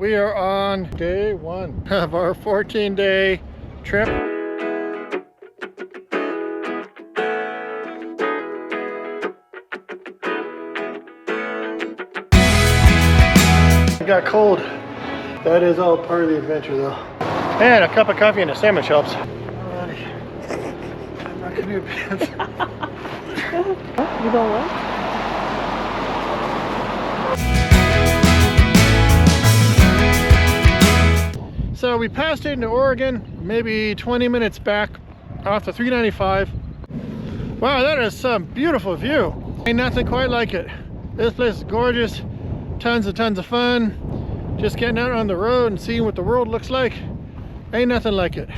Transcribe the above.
We are on day one of our 14-day trip. It got cold. That is all part of the adventure though. And a cup of coffee and a sandwich helps. Alrighty. I'm not canoe pants. You don't what? So we passed into Oregon, maybe 20 minutes back off the 395. Wow, that is some beautiful view. Ain't nothing quite like it. This place is gorgeous. Tons of fun. Just getting out on the road and seeing what the world looks like. Ain't nothing like it.